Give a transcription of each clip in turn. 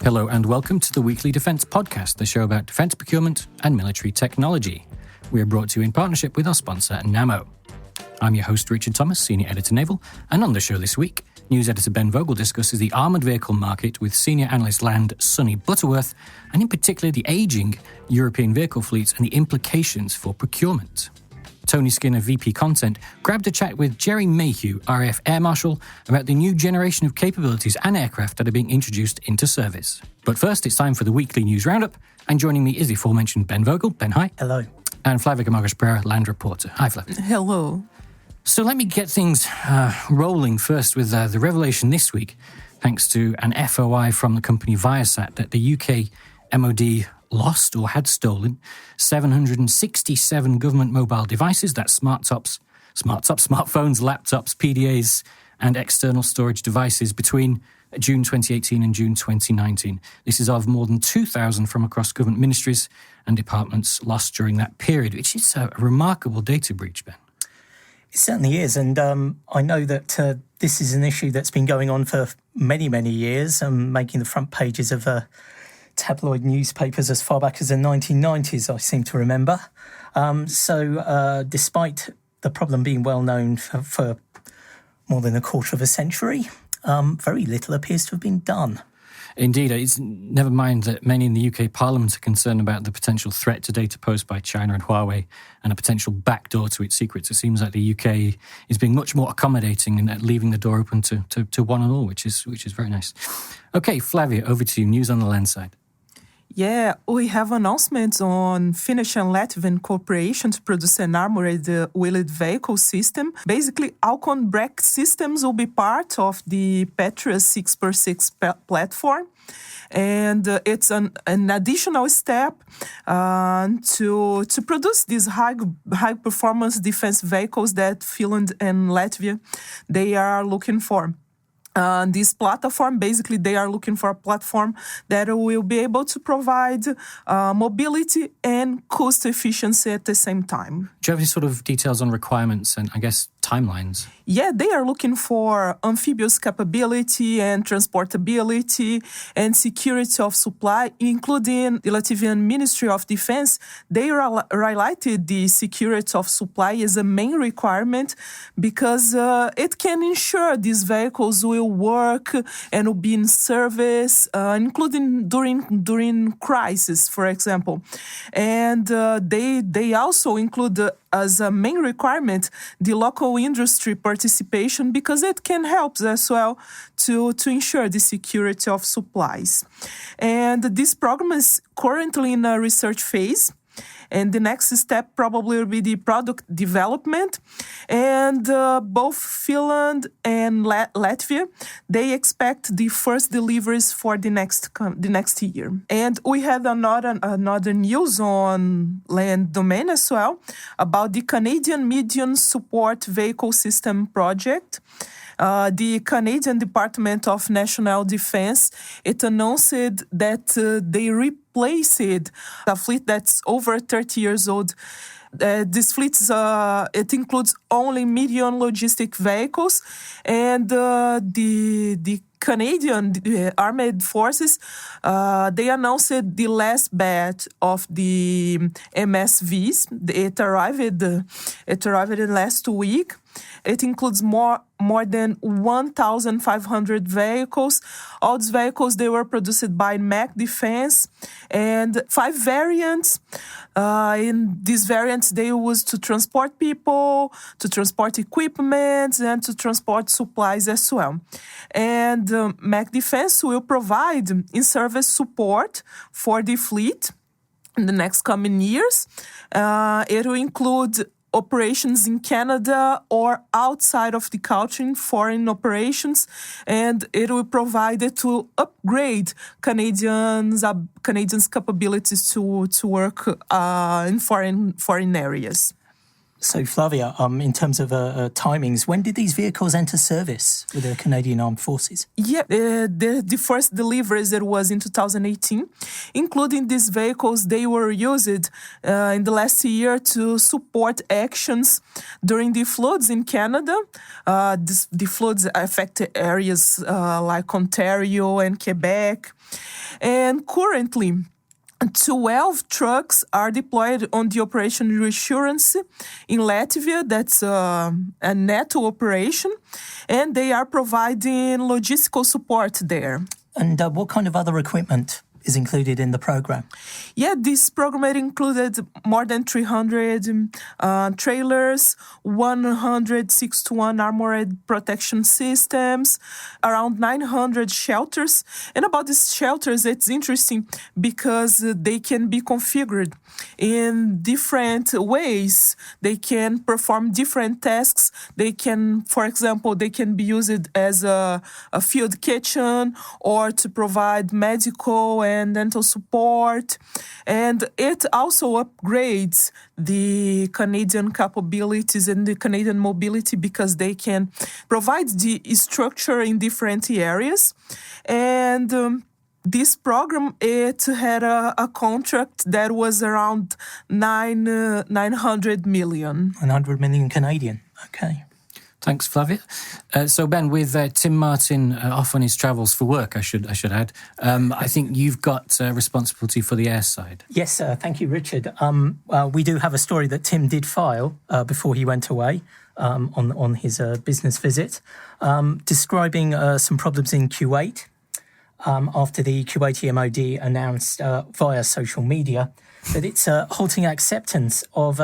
Hello and welcome to the Weekly Defence Podcast, the show about defence procurement and military technology. We are brought to you in partnership with our sponsor, NAMO. I'm your host, Richard Thomas, Senior Editor Naval, and on the show this week, News Editor Ben Vogel discusses the armoured vehicle market with Senior Analyst Land Sonny Butterworth, and in particular the ageing European vehicle fleets and the implications for procurement. Tony Skinner, VP Content, grabbed a chat with Gerry Mayhew, RAF Air Marshal, about the new generation of capabilities and aircraft that are being introduced into service. But first, it's time for the weekly news roundup, and joining me is the aforementioned Ben Vogel. Ben, hi. Hello. And Flavia Gamargas-Pereira, Land Reporter. Hi, Flavia. Hello. So let me get things rolling first with the revelation this week, thanks to an FOI from the company Viasat, that the UK MOD lost or had stolen 767 government mobile devices, that's smartphones, laptops, PDAs, and external storage devices between June 2018 and June 2019. This is of more than 2,000 from across government ministries and departments lost during that period, which is a remarkable data breach, Ben. It certainly is, and I know that this is an issue that's been going on for many, many years, making the front pages of tabloid newspapers as far back as the 1990s, I seem to remember. So despite the problem being well known for more than a quarter of a century, very little appears to have been done. Indeed, it's never mind that many in the UK Parliament are concerned about the potential threat to data posed by China and Huawei and a potential backdoor to its secrets. It seems like the UK is being much more accommodating and leaving the door open to one and all, which is very nice. Okay, Flavia, over to you. News on the land side. Yeah, we have announcements on Finnish and Latvian cooperation to produce an armored wheeled vehicle system. Basically, Alcon brake systems will be part of the Petra 6x6 platform. And it's an additional step to produce these high performance defense vehicles that Finland and Latvia, they are looking for. This platform, basically, they are looking for a platform that will be able to provide mobility and cost efficiency at the same time. Do you have any sort of details on requirements and, I guess, timelines? Yeah, they are looking for amphibious capability and transportability and security of supply, including the Latvian Ministry of Defense. They highlighted the security of supply as a main requirement because it can ensure these vehicles will work and will be in service, including during crisis, for example. And they also include as a main requirement the local industry participation because it can help as well to ensure the security of supplies. And this program is currently in a research phase. And the next step probably will be the product development. And both Finland and Latvia, they expect the first deliveries for the next year. And we had another news on land domain as well about the Canadian Medium Support Vehicle System project. The Canadian Department of National Defense, it announced that they replaced a fleet that's over 30 years old. This fleet, it includes only medium logistic vehicles, and the Canadian Armed Forces, they announced the last batch of the MSVs. It arrived in last week. It includes more than 1,500 vehicles. All these vehicles, they were produced by MAC Defense, and 5 variants. In these variants, they used to transport people, to transport equipment, and to transport supplies as well. And MAC Defense will provide in-service support for the fleet in the next coming years. It will include operations in Canada or outside of the country in foreign operations, and it will provide it to upgrade Canadians' capabilities to work in foreign areas. So, Flavia, in terms of timings, when did these vehicles enter service with the Canadian Armed Forces? Yeah, the first deliveries, it was in 2018. Including these vehicles, they were used in the last year to support actions during the floods in Canada. The floods affected areas like Ontario and Quebec. And currently, 12 trucks are deployed on the Operation Reassurance in Latvia. That's a NATO operation, and they are providing logistical support there. And what kind of other equipment is included in the program? Yeah, this program included more than 300 trailers, 161 armored protection systems, around 900 shelters. And about these shelters, it's interesting because they can be configured in different ways. They can perform different tasks. They can, for example, they can be used as a field kitchen or to provide medical and dental support. And it also upgrades the Canadian capabilities and the Canadian mobility because they can provide the structure in different areas. And this program, it had a contract that was around 900 million. 900 million Canadian, okay. Thanks, Flavia. So, Ben, with Tim Martin off on his travels for work, I should add, I think you've got responsibility for the air side. Yes, thank you, Richard. We do have a story that Tim did file before he went away on his business visit, describing some problems in Kuwait after the Kuwaiti MOD announced via social media that it's halting acceptance of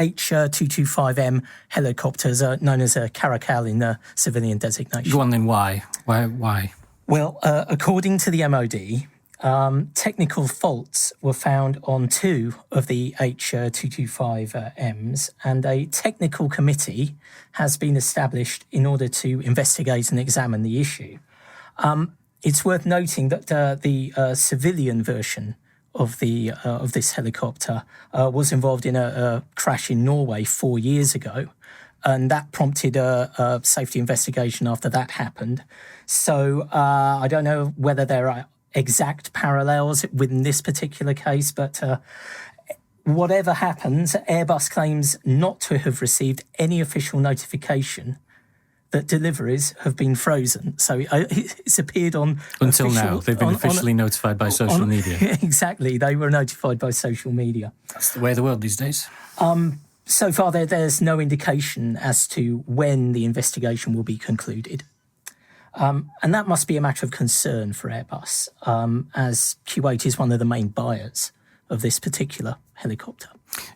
H-225M helicopters, known as a Caracal in the civilian designation. Go on then, why? Why? Well, according to the MOD, technical faults were found on 2 of the H-225Ms, and a technical committee has been established in order to investigate and examine the issue. It's worth noting that the civilian version of this helicopter was involved in a crash in Norway 4 years ago, and that prompted a safety investigation after that happened. So I don't know whether there are exact parallels within this particular case, but whatever happens, Airbus claims not to have received any official notification that deliveries have been frozen. So it's appeared on... Until now, they've been officially notified by social media. Exactly, they were notified by social media. That's the way of the world these days. So far, there's no indication as to when the investigation will be concluded. And that must be a matter of concern for Airbus, as Kuwait is one of the main buyers of this particular helicopter.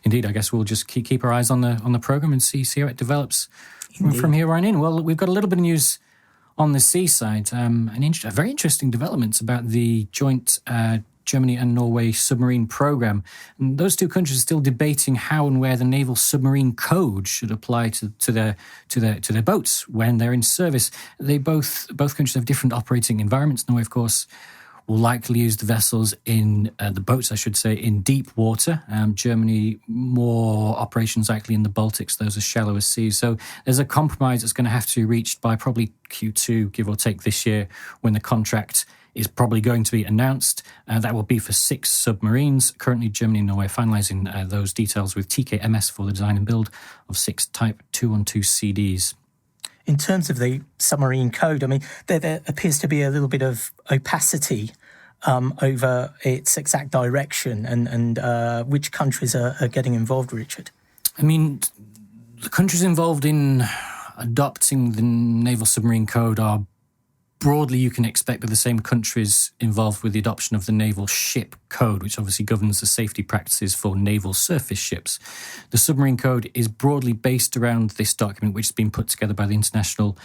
Indeed, I guess we'll just keep our eyes on the programme and see how it develops. Indeed. From here on in. Well, we've got a little bit of news on the seaside. A very interesting developments about the joint Germany and Norway submarine programme. And those two countries are still debating how and where the naval submarine code should apply to their boats when they're in service. Both countries have different operating environments. Norway, of course, will likely use the vessels in the boats, I should say, in deep water. Germany, more operations likely in the Baltics. Those are shallower seas. So there's a compromise that's going to have to be reached by probably Q2, give or take, this year, when the contract is probably going to be announced. That will be for 6 submarines. Currently, Germany and Norway are finalising those details with TKMS for the design and build of 6 Type 212 CDs. In terms of the submarine code, I mean, there appears to be a little bit of opacity over its exact direction and which countries are getting involved, Richard. I mean, the countries involved in adopting the naval submarine code are broadly, you can expect, with the same countries involved with the adoption of the naval ship code, which obviously governs the safety practices for naval surface ships. The submarine code is broadly based around this document, which has been put together by the International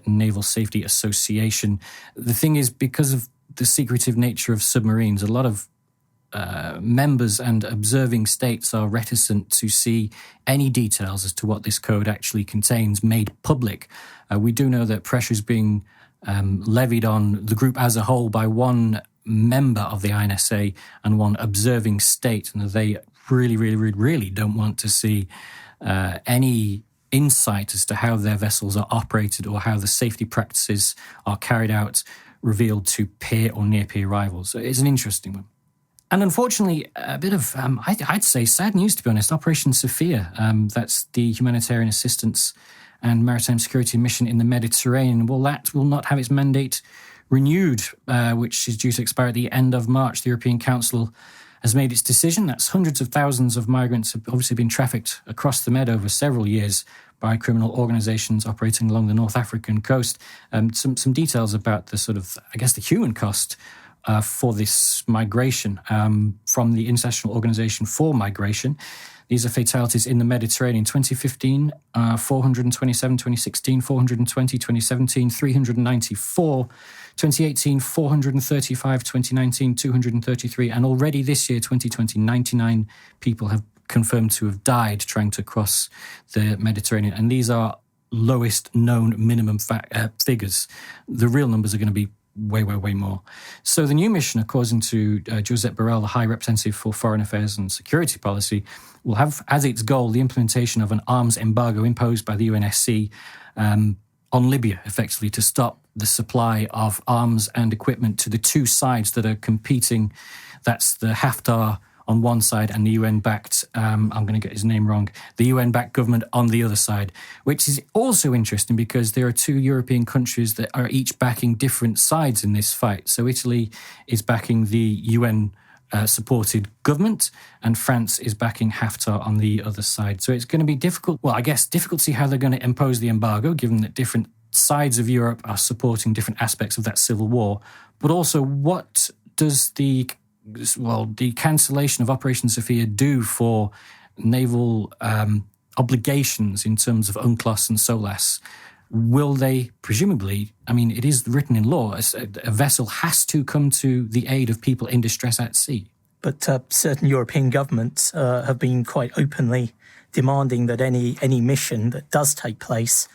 Naval Safety Association. The thing is, because of the secretive nature of submarines, a lot of members and observing states are reticent to see any details as to what this code actually contains made public. We do know that pressure is being levied on the group as a whole by one member of the INSA and one observing state, and they really don't want to see any insight as to how their vessels are operated or how the safety practices are carried out revealed to peer or near-peer rivals. So it's an interesting one. And unfortunately, a bit of, I'd say, sad news, to be honest. Operation Sophia, that's the humanitarian assistance and maritime security mission in the Mediterranean. Well, that will not have its mandate renewed, which is due to expire at the end of March. The European Council has made its decision. That's hundreds of thousands of migrants have obviously been trafficked across the Med over several years by criminal organisations operating along the North African coast. Some details about the sort of, I guess, the human cost for this migration from the International Organization for Migration. These are fatalities in the Mediterranean. 2015, 427, 2016, 420, 2017, 394, 2018, 435, 2019, 233, and already this year, 2020, 99 people have confirmed to have died trying to cross the Mediterranean. And these are lowest known minimum figures. The real numbers are going to be way more. So the new mission, according to Josep Borrell, the High Representative for Foreign Affairs and Security Policy, will have as its goal the implementation of an arms embargo imposed by the UNSC on Libya, effectively, to stop the supply of arms and equipment to the two sides that are competing. That's the Haftar on one side and the UN-backed, I'm going to get his name wrong, the UN-backed government on the other side, which is also interesting because there are two European countries that are each backing different sides in this fight. So Italy is backing the UN-supported government and France is backing Haftar on the other side. So it's going to be difficult, well, I guess difficult to see how they're going to impose the embargo, given that different sides of Europe are supporting different aspects of that civil war. But also, what does the cancellation of Operation Sophia do for naval obligations in terms of UNCLOS and SOLAS? Will they, presumably, I mean, it is written in law, a vessel has to come to the aid of people in distress at sea. But certain European governments have been quite openly demanding that any mission that does take place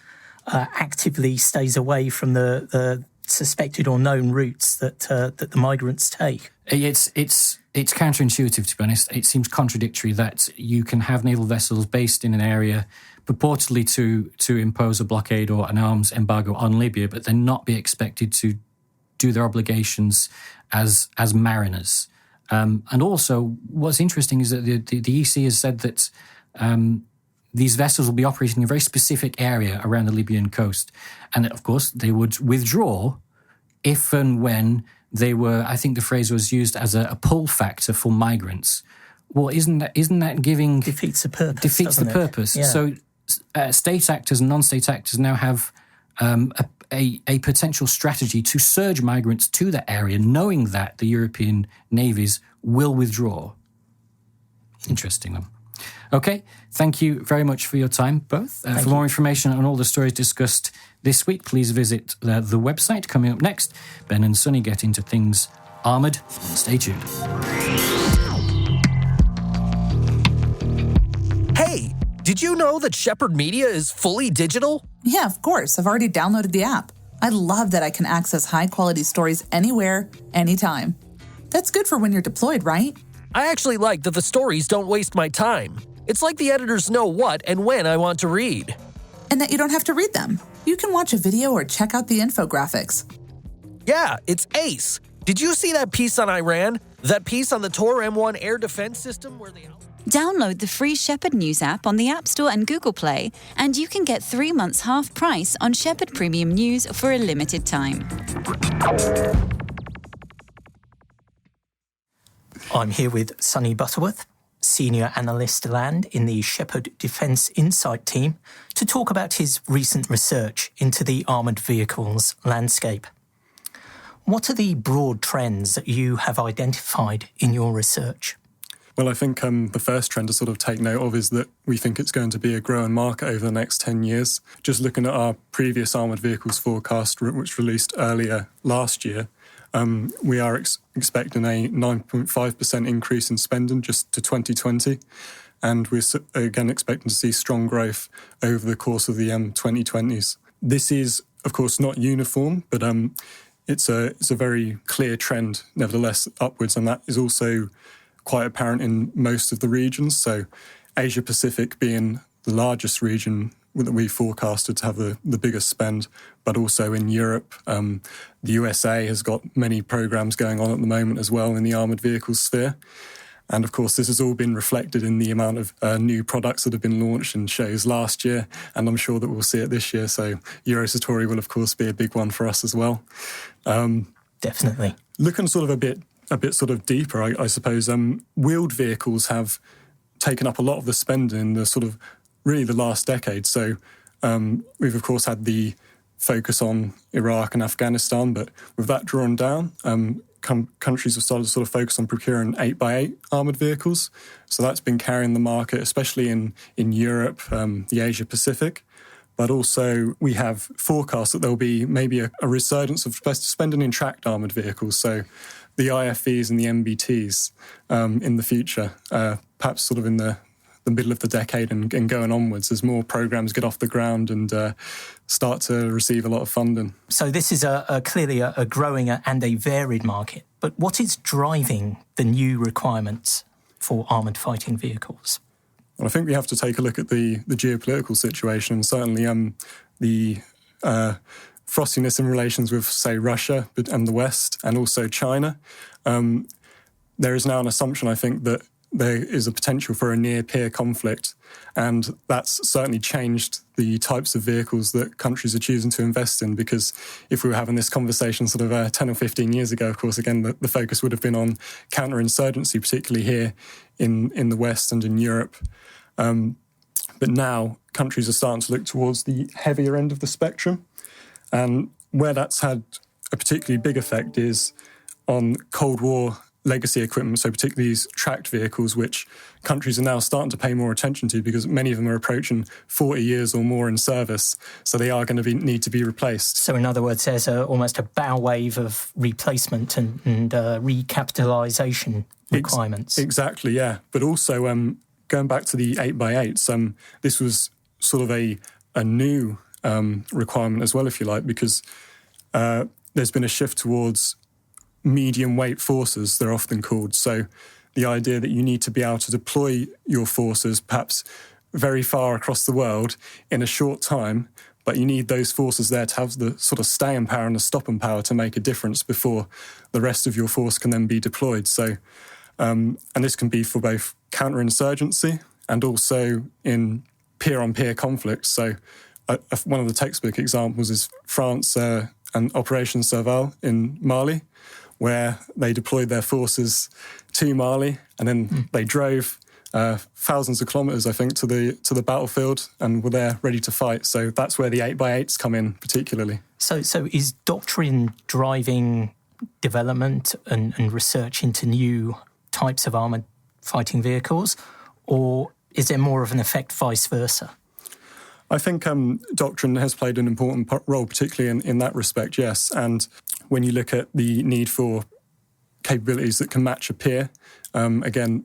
actively stays away from the suspected or known routes that the migrants take. It's counterintuitive, to be honest. It seems contradictory that you can have naval vessels based in an area purportedly to impose a blockade or an arms embargo on Libya, but then not be expected to do their obligations as mariners. And also, what's interesting is that the EC has said that these vessels will be operating in a very specific area around the Libyan coast. And that, of course, they would withdraw if and when they were, I think the phrase was used as a pull factor for migrants. Well, isn't that giving... Defeats the purpose, Defeats the purpose. Yeah. So state actors and non-state actors now have a potential strategy to surge migrants to that area, knowing that the European navies will withdraw. Interesting one. Okay, thank you very much for your time, both. For more information on all the stories discussed this week, please visit the website. Coming up next, Ben and Sunny get into things Armoured. Stay tuned. Hey, did you know that Shephard Media is fully digital? Yeah, of course. I've already downloaded the app. I love that I can access high-quality stories anywhere, anytime. That's good for when you're deployed, right? I actually like that the stories don't waste my time. It's like the editors know what and when I want to read. And that you don't have to read them. You can watch a video or check out the infographics. Yeah, it's ace. Did you see that piece on Iran? That piece on the Tor M1 air defense system where they... Download the free Shephard News app on the App Store and Google Play, and you can get 3 months half price on Shephard Premium News for a limited time. I'm here with Sunny Butterworth, Senior Analyst Land in the Shephard Defence Insight team, to talk about his recent research into the armoured vehicles landscape. What are the broad trends that you have identified in your research? Well, I think the first trend to sort of take note of is that we think it's going to be a growing market over the next 10 years. Just looking at our previous armoured vehicles forecast, which released earlier last year, we are expecting a 9.5% increase in spending just to 2020. And we're again expecting to see strong growth over the course of the 2020s. This is, of course, not uniform, but it's a very clear trend, nevertheless, upwards. And that is also quite apparent in most of the regions. So Asia Pacific being the largest region that we forecasted to have the biggest spend, but also in Europe. The USA has got many programs going on at the moment as well in the armoured vehicle sphere. And of course, this has all been reflected in the amount of new products that have been launched in shows last year, and I'm sure that we'll see it this year. So Eurosatory will, of course, be a big one for us as well. Definitely. Looking sort of a bit sort of deeper, I suppose, wheeled vehicles have taken up a lot of the spend in the sort of really the last decade. So we've, of course, had the focus on Iraq and Afghanistan, but with that drawn down, countries have started to sort of focus on procuring 8x8 armoured vehicles. So that's been carrying the market, especially in Europe, the Asia Pacific. But also we have forecasts that there'll be maybe a resurgence of spending in tracked armoured vehicles. So the IFVs and the MBTs in the future, perhaps sort of in the middle of the decade and going onwards as more programs get off the ground and start to receive a lot of funding. So this is clearly a growing and a varied market. But what is driving the new requirements for armoured fighting vehicles? Well, I think we have to take a look at the geopolitical situation, and certainly the frostiness in relations with, say, Russia and the West, and also China. There is now an assumption, I think, that there is a potential for a near-peer conflict, and that's certainly changed the types of vehicles that countries are choosing to invest in, because if we were having this conversation sort of 10 or 15 years ago, of course, again, the focus would have been on counterinsurgency, particularly here in the West and in Europe. But now countries are starting to look towards the heavier end of the spectrum, and where that's had a particularly big effect is on Cold War legacy equipment, so particularly these tracked vehicles, which countries are now starting to pay more attention to because many of them are approaching 40 years or more in service, so they are going to need to be replaced. So in other words, there's almost a bow wave of replacement and recapitalisation requirements. Exactly, yeah. But also, going back to the 8x8s, this was sort of a new requirement as well, if you like, because there's been a shift towards medium weight forces, they're often called. So the idea that you need to be able to deploy your forces perhaps very far across the world in a short time, but you need those forces there to have the sort of staying power and the stopping power to make a difference before the rest of your force can then be deployed. So, and this can be for both counterinsurgency and also in peer-on-peer conflicts. So one of the textbook examples is France and Operation Serval in Mali, where they deployed their forces to Mali, and then they drove thousands of kilometres, I think, to the battlefield and were there ready to fight. So that's where the 8x8s come in, particularly. So is doctrine driving development and research into new types of armoured fighting vehicles, or is there more of an effect vice versa? I think doctrine has played an important role, particularly in that respect, yes. And when you look at the need for capabilities that can match a peer, again,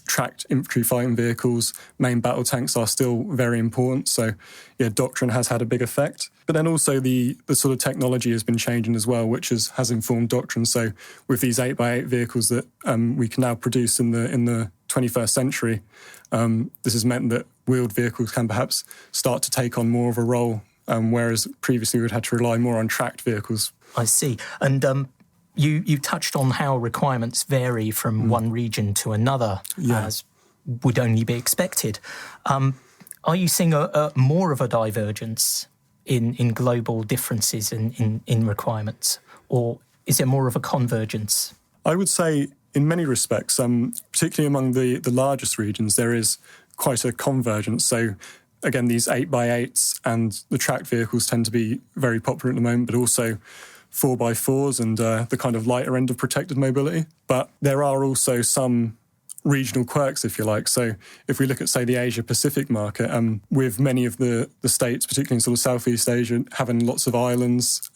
tracked infantry fighting vehicles, main battle tanks are still very important. So, yeah, doctrine has had a big effect. But then also the sort of technology has been changing as well, which has informed doctrine. So with these 8x8 vehicles that we can now produce in the 21st century, this has meant that wheeled vehicles can perhaps start to take on more of a role, whereas previously we'd had to rely more on tracked vehicles. I see. And you touched on how requirements vary from one region to another, as would only be expected. Are you seeing more of a divergence in global differences in requirements, or is there more of a convergence? I would say in many respects, particularly among the largest regions, there is quite a convergence. So again, these 8x8s and the tracked vehicles tend to be very popular at the moment, but also 4x4s and the kind of lighter end of protected mobility. But there are also some regional quirks, if you like. So if we look at, say, the Asia-Pacific market, with many of the states, particularly in sort of Southeast Asia, having lots of islands,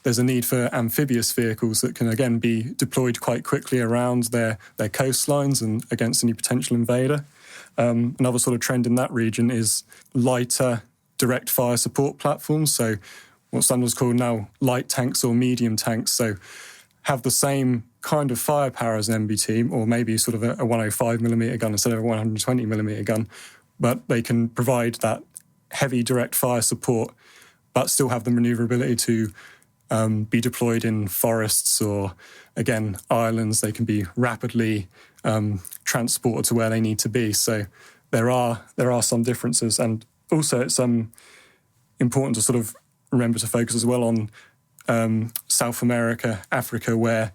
there's a need for amphibious vehicles that can, again, be deployed quite quickly around their coastlines and against any potential invader. Another sort of trend in that region is lighter direct fire support platforms. So what standards called now light tanks or medium tanks. So have the same kind of firepower as an MBT, or maybe sort of a 105mm gun instead of a 120mm gun, but they can provide that heavy direct fire support, but still have the manoeuvrability to be deployed in forests or, again, islands. They can be rapidly transported to where they need to be. So there are some differences. And also it's important to sort of remember to focus as well on South America, Africa, where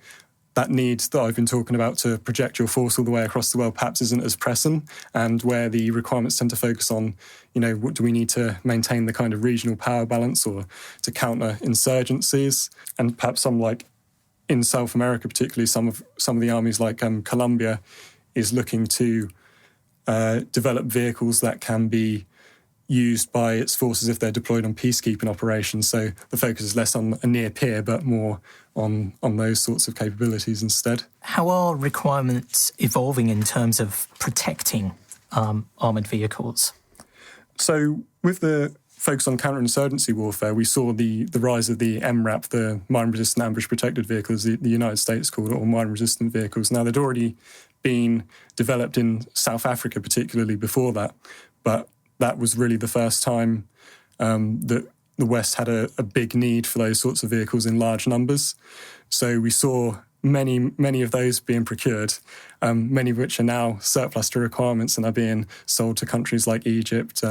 that need that I've been talking about to project your force all the way across the world perhaps isn't as pressing, and where the requirements tend to focus on, what do we need to maintain the kind of regional power balance or to counter insurgencies. And perhaps some, like in South America particularly, some of the armies like Colombia is looking to develop vehicles that can be used by its forces if they're deployed on peacekeeping operations. So the focus is less on a near peer, but more on those sorts of capabilities instead. How are requirements evolving in terms of protecting armoured vehicles? So with the focus on counterinsurgency warfare, we saw the rise of the MRAP, the mine-resistant ambush-protected vehicles, the United States called it, or mine-resistant vehicles. Now, they'd already been developed in South Africa, particularly before that, but that was really the first time that the West had a big need for those sorts of vehicles in large numbers. So we saw many of those being procured, many of which are now surplus to requirements and are being sold to countries like Egypt,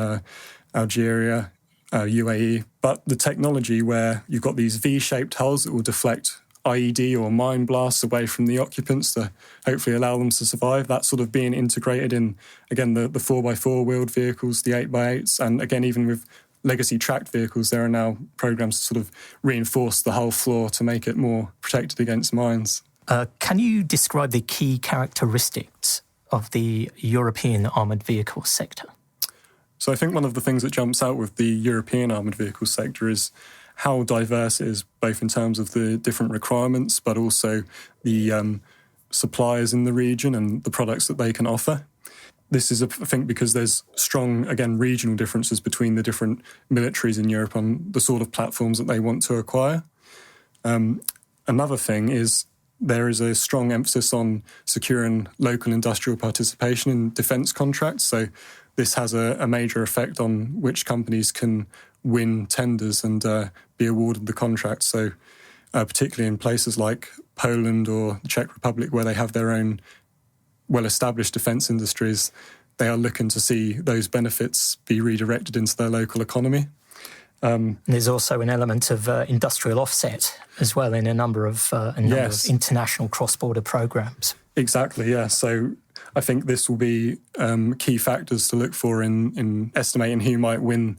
Algeria, UAE. But the technology where you've got these V-shaped hulls that will deflect IED or mine blasts away from the occupants to hopefully allow them to survive, that's sort of being integrated in, again, the 4x4 wheeled vehicles, the 8x8s, and again, even with legacy tracked vehicles, there are now programs to sort of reinforce the whole floor to make it more protected against mines. Can you describe the key characteristics of the European armoured vehicle sector? So I think one of the things that jumps out with the European armoured vehicle sector is how diverse it is, both in terms of the different requirements, but also the suppliers in the region and the products that they can offer. This is, I think, because there's strong, again, regional differences between the different militaries in Europe on the sort of platforms that they want to acquire. Another thing is there is a strong emphasis on securing local industrial participation in defence contracts. So this has a major effect on which companies can win tenders and be awarded the contract. So particularly in places like Poland or the Czech Republic, where they have their own well-established defence industries, they are looking to see those benefits be redirected into their local economy. There's also an element of industrial offset as well in a number of international cross-border programmes. Exactly, yeah. So I think this will be key factors to look for in estimating who might win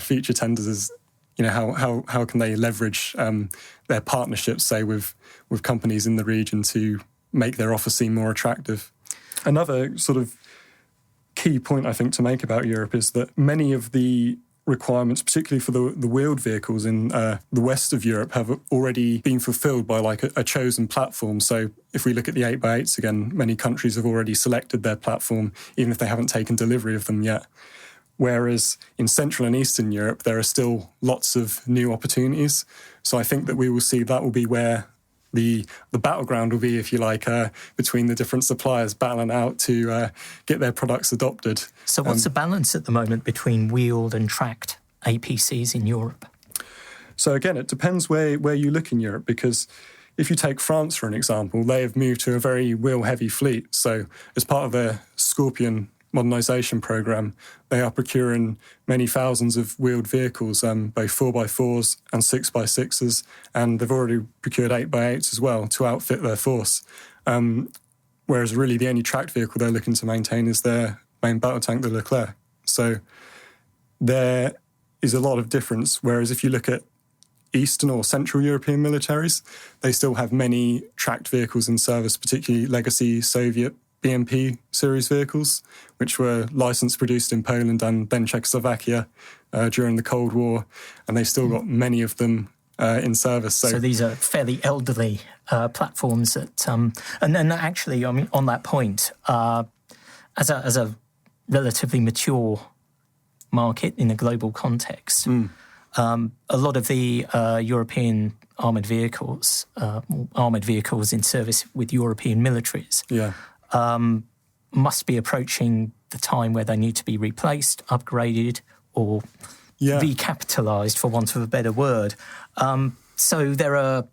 future tenders. Is, how can they leverage their partnerships, say, with companies in the region to make their offer seem more attractive. Another sort of key point I think to make about Europe is that many of the requirements, particularly for the wheeled vehicles in the west of Europe, have already been fulfilled by like a chosen platform. So if we look at the 8x8s again, many countries have already selected their platform, even if they haven't taken delivery of them yet. Whereas in Central and Eastern Europe, there are still lots of new opportunities. So I think that we will see that will be where the battleground will be, if you like, between the different suppliers battling out to get their products adopted. So what's the balance at the moment between wheeled and tracked APCs in Europe? So again, it depends where you look in Europe, because if you take France, for an example, they have moved to a very wheel-heavy fleet. So as part of their Scorpion modernisation programme, they are procuring many thousands of wheeled vehicles, both 4x4s and 6x6s, and they've already procured 8x8s as well to outfit their force. Whereas really the only tracked vehicle they're looking to maintain is their main battle tank, the Leclerc. So there is a lot of difference, whereas if you look at Eastern or Central European militaries, they still have many tracked vehicles in service, particularly legacy Soviet BMP series vehicles, which were licensed, produced in Poland and then Czechoslovakia during the Cold War, and they've still got many of them in service. So these are fairly elderly platforms that, and then actually, I mean, on that point, as a relatively mature market in a global context, a lot of the European armoured vehicles in service with European militaries, must be approaching the time where they need to be replaced, upgraded, or recapitalised, for want of a better word. So there are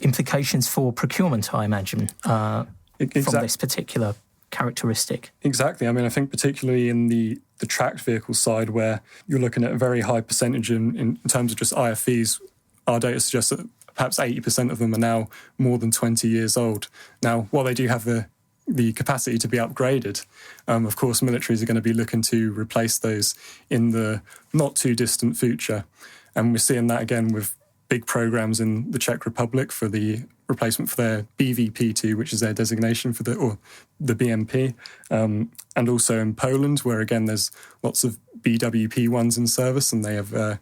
implications for procurement, I imagine, from this particular characteristic. Exactly. I mean, I think particularly in the tracked vehicle side, where you're looking at a very high percentage in terms of just IFVs, our data suggests that perhaps 80% of them are now more than 20 years old. Now, while they do have the capacity to be upgraded, of course, militaries are going to be looking to replace those in the not too distant future. And we're seeing that again with big programs in the Czech Republic for the replacement for their BVP2, which is their designation for the BMP, and also in Poland, where again there's lots of BWP1s in service, and they have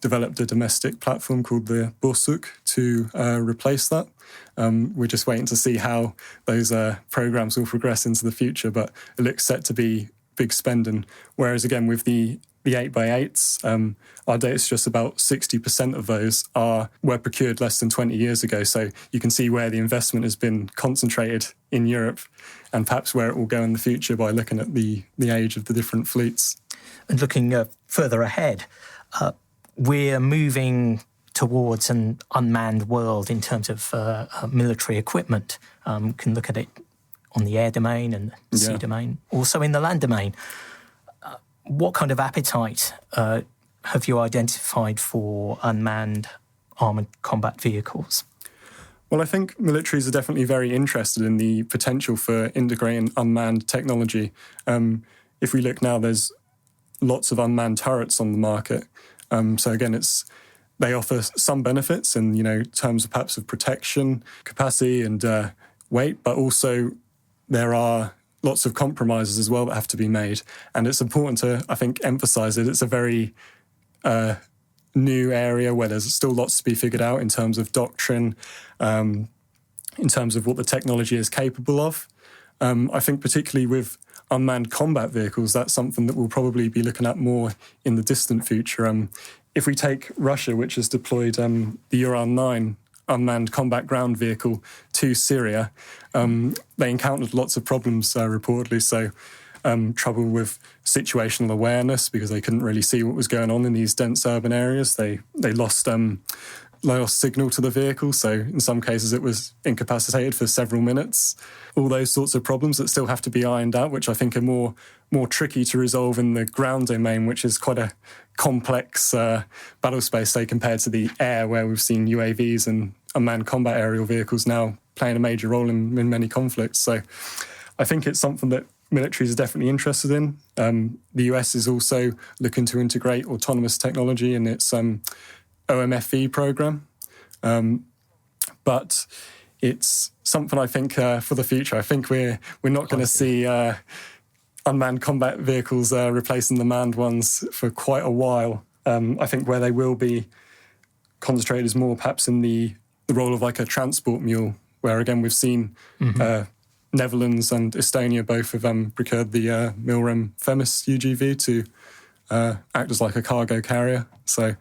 developed a domestic platform called the Borsuk to replace that. We're just waiting to see how those programs will progress into the future, but it looks set to be big spending. Whereas again with the 8x8s, our data suggests about 60% of those were procured less than 20 years ago. So you can see where the investment has been concentrated in Europe, and perhaps where it will go in the future by looking at the age of the different fleets. And looking further ahead, we're moving towards an unmanned world in terms of military equipment. We can look at it on the air domain and the sea domain, also in the land domain. What kind of appetite have you identified for unmanned armoured combat vehicles? Well, I think militaries are definitely very interested in the potential for integrating unmanned technology. If we look now, there's lots of unmanned turrets on the market. So again, they offer some benefits in terms of perhaps of protection, capacity, and weight, but also there are lots of compromises as well that have to be made. And it's important to, I think, emphasise that it's a very new area where there's still lots to be figured out in terms of doctrine, in terms of what the technology is capable of. I think particularly with unmanned combat vehicles, that's something that we'll probably be looking at more in the distant future. If we take Russia, which has deployed the Uran-9 unmanned combat ground vehicle to Syria, they encountered lots of problems reportedly. So trouble with situational awareness because they couldn't really see what was going on in these dense urban areas. They lost signal to the vehicle, so in some cases it was incapacitated for several minutes. All those sorts of problems that still have to be ironed out, which I think are more tricky to resolve in the ground domain, which is quite a complex battle space, say, compared to the air, where we've seen UAVs and unmanned combat aerial vehicles now playing a major role in many conflicts. So I think it's something that militaries are definitely interested in. The US is also looking to integrate autonomous technology in its OMFV program. But it's something I think for the future. I think we're not going to see unmanned combat vehicles replacing the manned ones for quite a while. I think where they will be concentrated is more perhaps in the role of like a transport mule, where again we've seen Netherlands and Estonia both have procured the Milrem Themis UGV to act as like a cargo carrier. So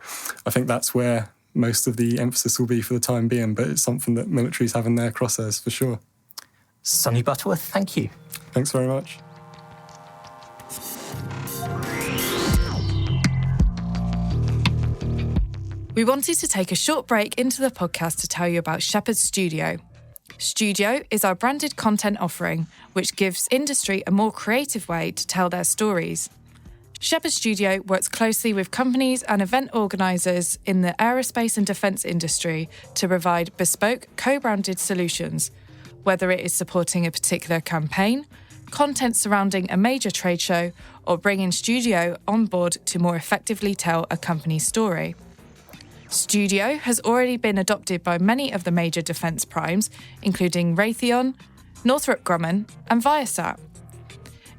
I think that's where most of the emphasis will be for the time being, but it's something that militaries have in their crosshairs for sure. Sonny Butterworth, thank you. Thanks very much. We wanted to take a short break into the podcast to tell you about Shephard Studio. Studio is our branded content offering, which gives industry a more creative way to tell their stories. Shephard Studio works closely with companies and event organisers in the aerospace and defence industry to provide bespoke, co-branded solutions, whether it is supporting a particular campaign, content surrounding a major trade show, or bringing Studio on board to more effectively tell a company's story. Studio has already been adopted by many of the major defence primes, including Raytheon, Northrop Grumman and Viasat.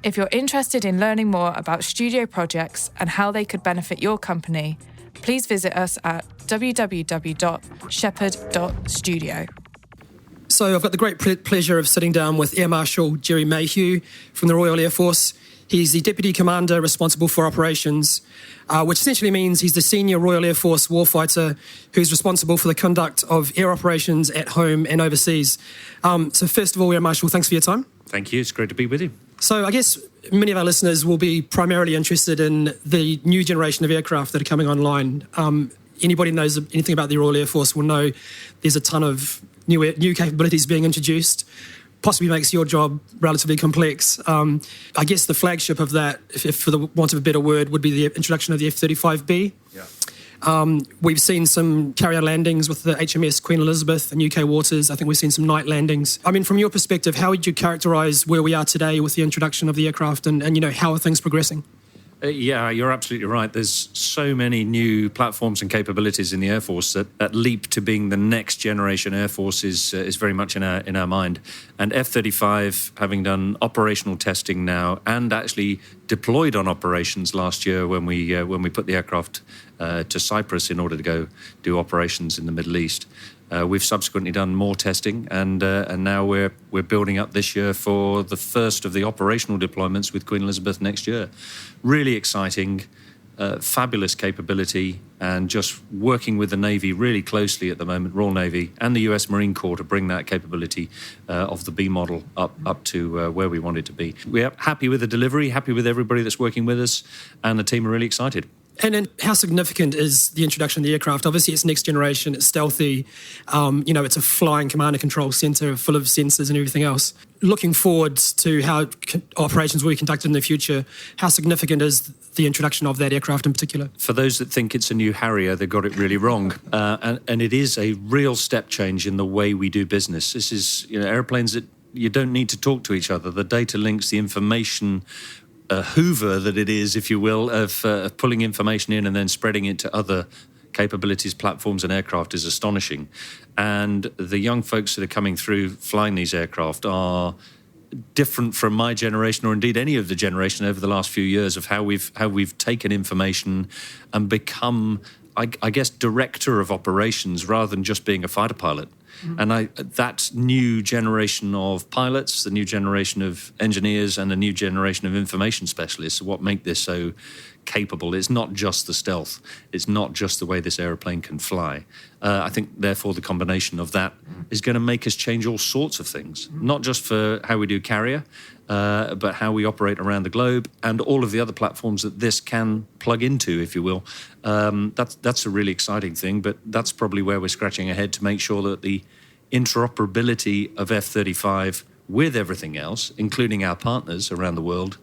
If you're interested in learning more about Studio projects and how they could benefit your company, please visit us at www.shephard.studio. So I've got the great pleasure of sitting down with Air Marshal Gerry Mayhew from the Royal Air Force. He's the Deputy Commander responsible for operations, which essentially means he's the senior Royal Air Force warfighter who's responsible for the conduct of air operations at home and overseas. So first of all, Air Marshal, thanks for your time. Thank you. It's great to be with you. So I guess many of our listeners will be primarily interested in the new generation of aircraft that are coming online. Anybody who knows anything about the Royal Air Force will know there's a ton of new capabilities being introduced. Possibly makes your job relatively complex. I guess the flagship of that, if for the want of a better word, would be the introduction of the F-35B. Yeah. We've seen some carrier landings with the HMS Queen Elizabeth in UK waters. I think we've seen some night landings. I mean, from your perspective, how would you characterise where we are today with the introduction of the aircraft and how are things progressing? Yeah, you're absolutely right. There's so many new platforms and capabilities in the Air Force that leap to being the next generation Air Force is very much in our mind. And F-35, having done operational testing now and actually deployed on operations last year when we put the aircraft to Cyprus in order to go do operations in the Middle East. We've subsequently done more testing, and now we're building up this year for the first of the operational deployments with Queen Elizabeth next year. Really exciting, fabulous capability, and just working with the Navy really closely at the moment, Royal Navy and the US Marine Corps, to bring that capability of the B model up to where we want it to be. We're happy with the delivery, happy with everybody that's working with us, and the team are really excited. And then how significant is the introduction of the aircraft? Obviously, it's next generation, it's stealthy, it's a flying command and control centre full of sensors and everything else. Looking forward to how operations will be conducted in the future, how significant is the introduction of that aircraft in particular? For those that think it's a new Harrier, they've got it really wrong. And it is a real step change in the way we do business. This is airplanes that you don't need to talk to each other. The data links, the information Hoover that it is, if you will, of pulling information in and then spreading it to other capabilities, platforms and aircraft is astonishing. And the young folks that are coming through flying these aircraft are different from my generation, or indeed any of the generation over the last few years, of how we've taken information and become, I guess, director of operations rather than just being a fighter pilot. Mm-hmm. And that new generation of pilots, the new generation of engineers and the new generation of information specialists are what make this so capable. It's not just the stealth. It's not just the way this aeroplane can fly. I think, therefore, the combination of that is going to make us change all sorts of things, not just for how we do carrier, but how we operate around the globe and all of the other platforms that this can plug into, if you will. That's a really exciting thing, but that's probably where we're scratching ahead to make sure that the interoperability of F-35 with everything else, including our partners around the world,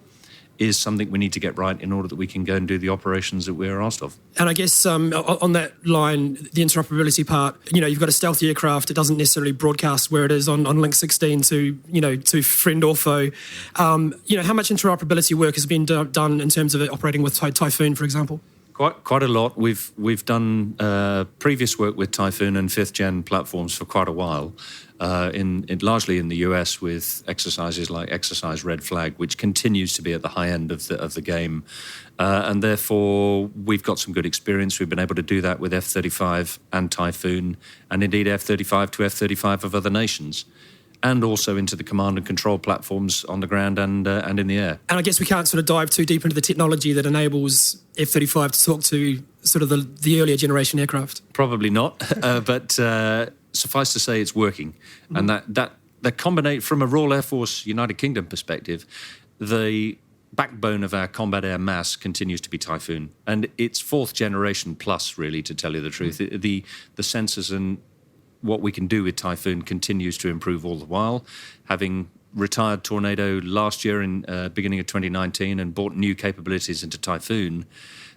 is something we need to get right in order that we can go and do the operations that we're asked of. And I guess on that line, the interoperability part, you've got a stealthy aircraft. It doesn't necessarily broadcast where it is on Link 16 to friend or foe. How much interoperability work has been done in terms of it operating with Typhoon, for example? Quite a lot. We've done previous work with Typhoon and 5th gen platforms for quite a while, largely in the US with exercises like Exercise Red Flag, which continues to be at the high end of the game, and therefore we've got some good experience. We've been able to do that with F-35 and Typhoon, and indeed F-35 to F-35 of other nations, and also into the command and control platforms on the ground and in the air. And I guess we can't sort of dive too deep into the technology that enables F-35 to talk to sort of the earlier generation aircraft. Probably not, but suffice to say it's working. Mm-hmm. And that combination, from a Royal Air Force United Kingdom perspective, the backbone of our combat air mass continues to be Typhoon. And it's 4th generation plus, really, to tell you the truth. Mm-hmm. The sensors and what we can do with Typhoon continues to improve all the while. Having retired Tornado last year in beginning of 2019 and brought new capabilities into Typhoon,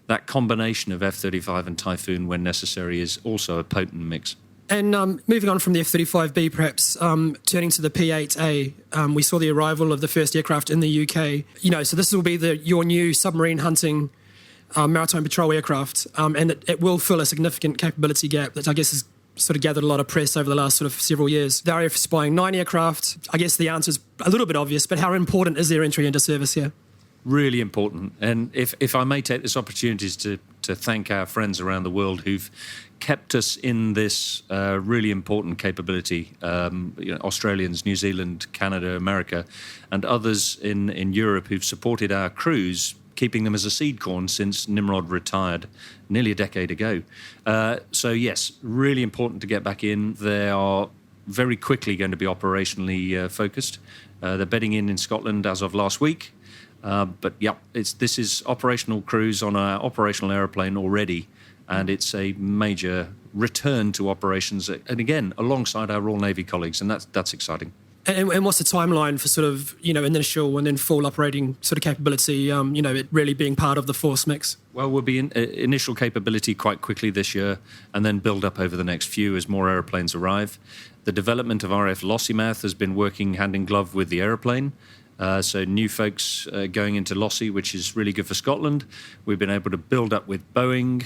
that combination of F-35 and Typhoon when necessary is also a potent mix. And moving on from the F-35B, perhaps turning to the P-8A, we saw the arrival of the first aircraft in the UK. So this will be your new submarine hunting maritime patrol aircraft, and it will fill a significant capability gap that I guess has sort of gathered a lot of press over the last sort of several years. The RAF is buying 9 aircraft. I guess the answer is a little bit obvious, but how important is their entry into service here? Really important. And if I may take this opportunity to thank our friends around the world who've kept us in this really important capability, Australians, New Zealand, Canada, America, and others in Europe who've supported our crews, keeping them as a seed corn since Nimrod retired nearly a decade ago. So yes, really important to get back in. They are very quickly going to be operationally focused. They're bedding in Scotland as of last week. But yeah, this is operational crews on our operational aeroplane already, and it's a major return to operations, and again, alongside our Royal Navy colleagues, and that's exciting. And what's the timeline for sort of, initial and then full operating sort of capability, it really being part of the force mix? Well, we'll be in initial capability quite quickly this year and then build up over the next few as more aeroplanes arrive. The development of RF Lossiemouth has been working hand in glove with the aeroplane. So new folks going into Lossy, which is really good for Scotland. We've been able to build up with Boeing,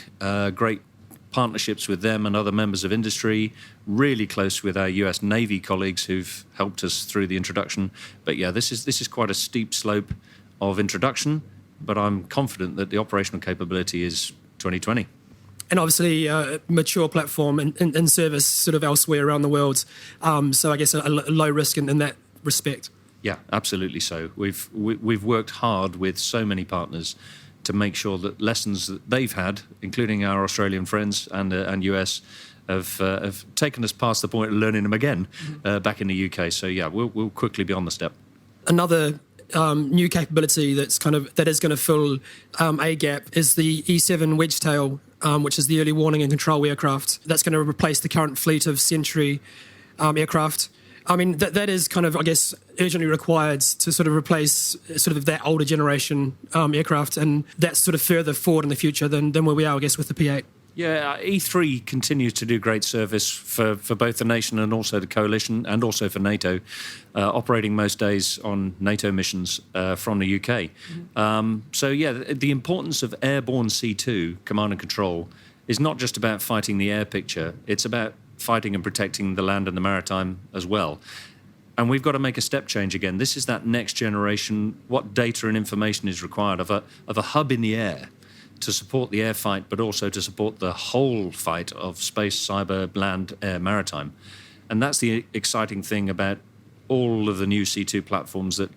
great partnerships with them and other members of industry, really close with our US Navy colleagues who've helped us through the introduction. But yeah, this is quite a steep slope of introduction, but I'm confident that the operational capability is 2020. And obviously mature platform in service sort of elsewhere around the world. So I guess a low risk in that respect. Yeah, absolutely so. We've worked hard with so many partners to make sure that lessons that they've had, including our Australian friends and US, have taken us past the point of learning them again back in the UK. So yeah, we'll quickly be on the step. Another new capability that is going to fill a gap is the E7 Wedgetail, which is the early warning and control aircraft. That's going to replace the current fleet of Sentry aircraft. I mean, that is kind of, I guess, urgently required to sort of replace sort of that older generation aircraft, and that's sort of further forward in the future than where we are, I guess, with the P8. Yeah, E3 continues to do great service for both the nation and also the coalition, and also for NATO, operating most days on NATO missions from the UK. So yeah, the importance of airborne C2, command and control, is not just about fighting the air picture, it's about fighting and protecting the land and the maritime as well. And we've got to make a step change again. This is that next generation, what data and information is required of a hub in the air to support the air fight, but also to support the whole fight of space, cyber, land, air, maritime. And that's the exciting thing about all of the new C2 platforms that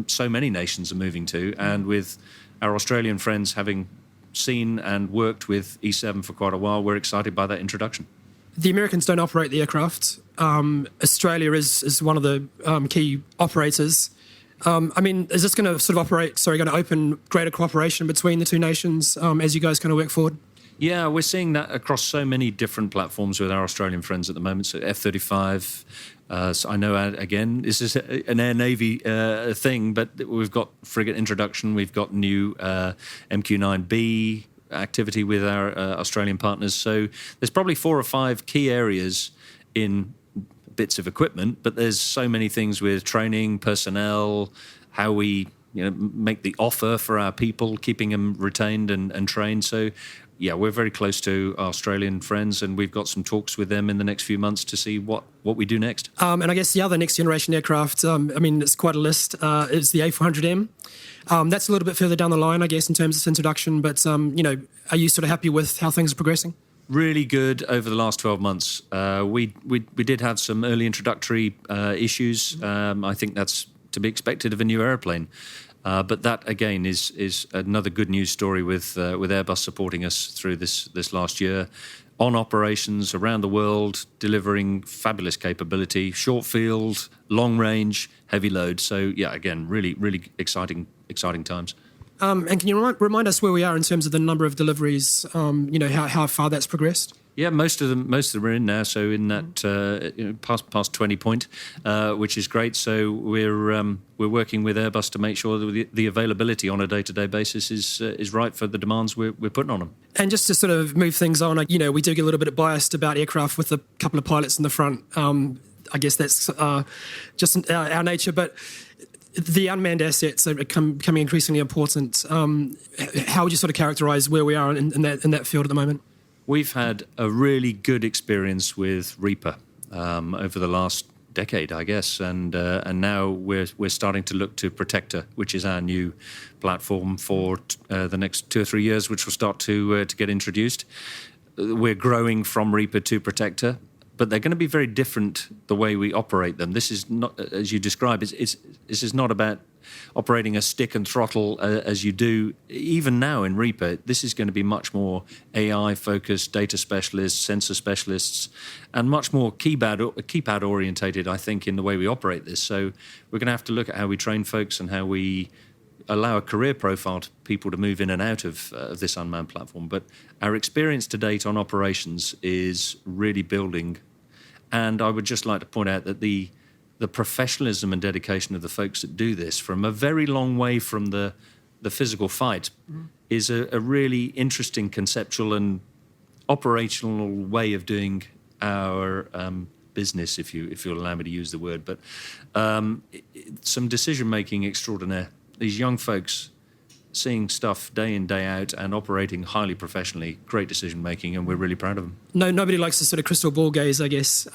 so many nations are moving to. And with our Australian friends having seen and worked with E7 for quite a while, we're excited by that introduction. The Americans don't operate the aircraft. Australia is one of the key operators. I mean, is this going to sort of going to open greater cooperation between the two nations as you guys kind of work forward? Yeah, we're seeing that across so many different platforms with our Australian friends at the moment. So F-35, so I know, again, this is an Air Navy thing, but we've got frigate introduction, we've got new MQ-9B activity with our Australian partners. So there's probably 4 or 5 key areas in bits of equipment, but there's so many things with training, personnel, how we make the offer for our people, keeping them retained and trained. So yeah, we're very close to our Australian friends, and we've got some talks with them in the next few months to see what we do next. And I guess the other next generation aircraft, I mean, it's quite a list, is the A400M. That's a little bit further down the line, I guess, in terms of its introduction, but, are you sort of happy with how things are progressing? Really good over the last 12 months. We did have some early introductory issues. I think that's to be expected of a new aeroplane. But that, again, is another good news story with Airbus supporting us through this last year on operations around the world, delivering fabulous capability, short field, long range, heavy load. So, yeah, again, really, really exciting times. And can you remind us where we are in terms of the number of deliveries, how far that's progressed? Yeah, most of them are in now. So in that past 20 point, which is great. So we're working with Airbus to make sure that the availability on a day-to-day basis is right for the demands we're putting on them. And just to sort of move things on, we do get a little bit biased about aircraft with a couple of pilots in the front. I guess that's just our nature, but the unmanned assets are becoming increasingly important. How would you sort of characterise where we are in that field at the moment? We've had a really good experience with Reaper over the last decade, I guess, and now we're starting to look to Protector, which is our new platform for the next 2 or 3 years, which will start to get introduced. We're growing from Reaper to Protector, but they're going to be very different the way we operate them. This is not, as you describe, this is not about operating a stick and throttle as you do even now in Reaper. This is going to be much more AI-focused, data specialists, sensor specialists, and much more keypad orientated, I think, in the way we operate this. So we're going to have to look at how we train folks and how we allow a career profile to people to move in and out of this unmanned platform. But our experience to date on operations is really building. And I would just like to point out that the professionalism and dedication of the folks that do this, from a very long way from the physical fight, is a really interesting conceptual and operational way of doing our business, if you'll allow me to use the word. But some decision-making extraordinaire. These young folks seeing stuff day in, day out and operating highly professionally, great decision-making, and we're really proud of them. No, nobody likes to sort of crystal ball gaze, I guess.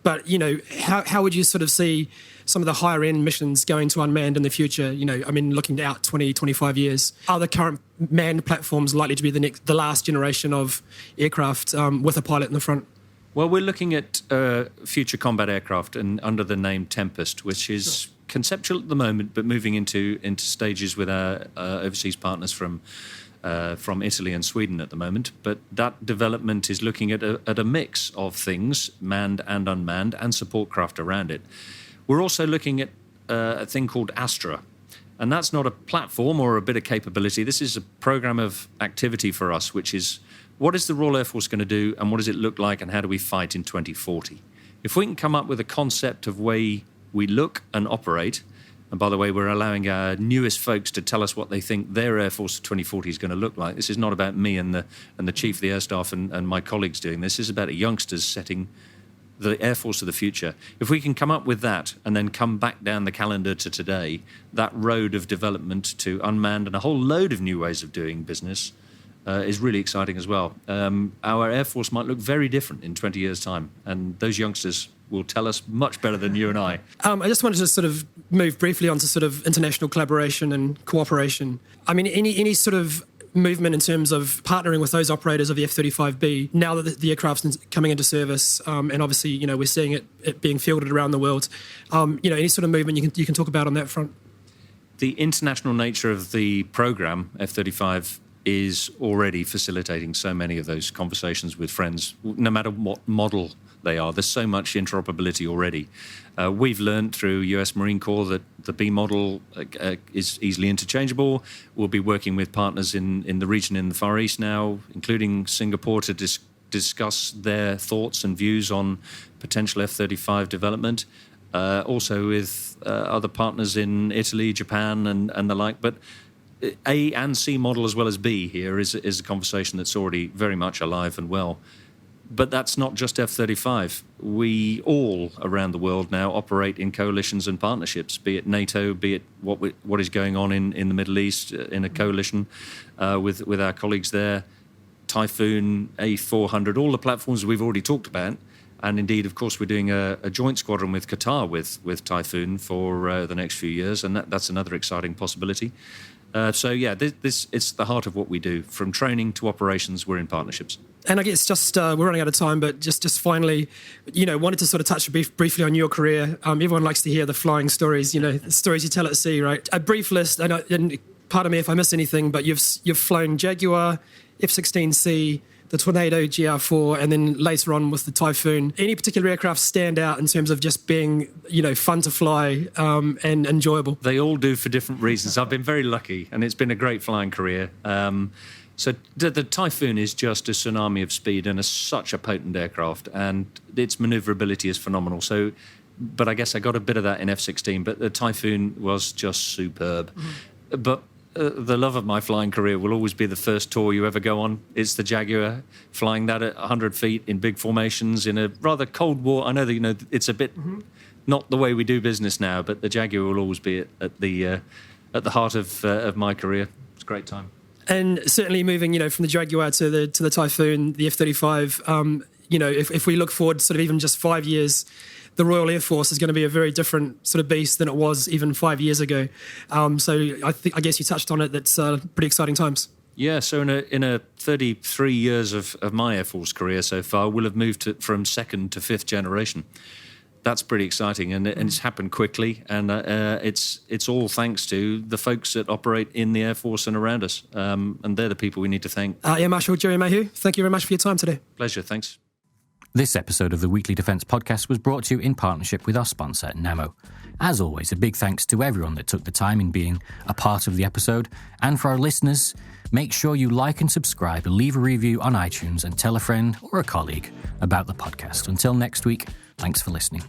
But, how would you sort of see some of the higher-end missions going to unmanned in the future? Looking out 20, 25 years. Are the current manned platforms likely to be the last generation of aircraft with a pilot in the front? Well, we're looking at future combat aircraft and under the name Tempest, which is conceptual at the moment, but moving into stages with our overseas partners from Italy and Sweden at the moment. But that development is looking at a mix of things, manned and unmanned, and support craft around it. We're also looking at a thing called Astra, and that's not a platform or a bit of capability. This is a program of activity for us, which is what is the Royal Air Force going to do, and what does it look like, and how do we fight in 2040? If we can come up with a concept of way we look and operate, and by the way, we're allowing our newest folks to tell us what they think their Air Force of 2040 is going to look like. This is not about me and the Chief of the Air Staff and my colleagues doing this. This is about the youngsters setting the Air Force of the future. If we can come up with that and then come back down the calendar to today, that road of development to unmanned and a whole load of new ways of doing business is really exciting as well. Our Air Force might look very different in 20 years' time, and those youngsters will tell us much better than you and I. I just wanted to sort of move briefly onto sort of international collaboration and cooperation. I mean, any sort of movement in terms of partnering with those operators of the F-35B now that the aircraft's coming into service, and obviously, we're seeing it being fielded around the world. Any sort of movement you can talk about on that front? The international nature of the program, F-35, is already facilitating so many of those conversations with friends, no matter what model they are. There's so much interoperability already. We've learned through US Marine Corps that the B model is easily interchangeable. We'll be working with partners in the region in the Far East now, including Singapore, to discuss their thoughts and views on potential F-35 development. Also with other partners in Italy, Japan, and the like. But A and C model as well as B here is a conversation that's already very much alive and well. But that's not just F-35. We all around the world now operate in coalitions and partnerships, be it NATO, be it what is going on in the Middle East in a coalition with our colleagues there, Typhoon, A400, all the platforms we've already talked about. And indeed, of course, we're doing a joint squadron with Qatar with Typhoon for the next few years, and that's another exciting possibility. This it's the heart of what we do. From training to operations, we're in partnerships. And I guess just we're running out of time, but just finally, wanted to sort of touch briefly on your career. Everyone likes to hear the flying stories, the stories you tell at sea, right? A brief list, and pardon me if I miss anything, but you've flown Jaguar, F-16C, the Tornado GR4, and then later on with the Typhoon. Any particular aircraft stand out in terms of just being, fun to fly and enjoyable? They all do for different reasons. I've been very lucky, and it's been a great flying career. So the Typhoon is just a tsunami of speed and such a potent aircraft, and its maneuverability is phenomenal. So, but I guess I got a bit of that in F-16, but the Typhoon was just superb. Mm-hmm. But the love of my flying career will always be the first tour you ever go on. It's the Jaguar, flying that at 100 feet in big formations in a rather Cold War. I know that it's a bit not the way we do business now, but the Jaguar will always be at the heart of my career. It's a great time. And certainly moving, from the Jaguar to the Typhoon, the F-35. If we look forward, sort of even just 5 years, the Royal Air Force is going to be a very different sort of beast than it was even 5 years ago. So I guess you touched on it. That's pretty exciting times. Yeah, so in a 33 years of my Air Force career so far, we'll have moved from second to fifth generation. That's pretty exciting, and it's happened quickly, and it's all thanks to the folks that operate in the Air Force and around us, and they're the people we need to thank. Air Marshal Gerry Mayhew, thank you very much for your time today. Pleasure, thanks. This episode of the Weekly Defence Podcast was brought to you in partnership with our sponsor, Nammo. As always, a big thanks to everyone that took the time in being a part of the episode, and for our listeners, make sure you like and subscribe, leave a review on iTunes, and tell a friend or a colleague about the podcast. Until next week, thanks for listening.